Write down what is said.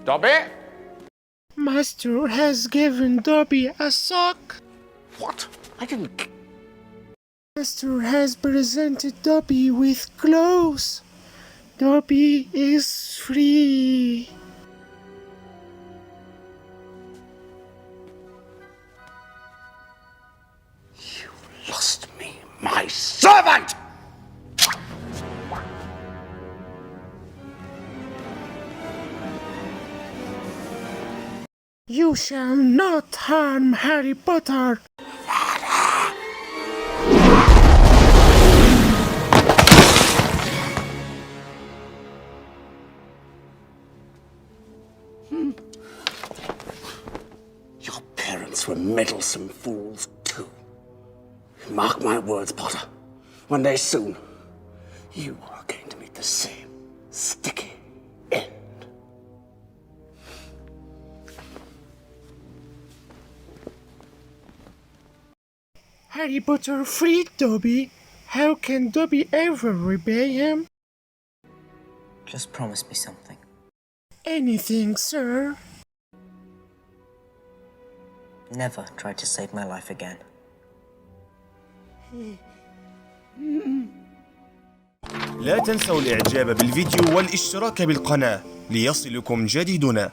Dobby? Master has given Dobby a sock. What? I didn't... Master has presented Dobby with clothes. Dobby is free. You lost me, my servant! You shall not harm Harry Potter. Your parents were meddlesome fools too. Mark my words, Potter. One day soon, you are going to meet the same sticky end. Harry Potter freed Dobby. How can Dobby ever repay him? Just promise me something. Anything, sir. Never try to save my life again. لا تنسوا الإعجاب بالفيديو والاشتراك بالقناة ليصلكم جديدنا.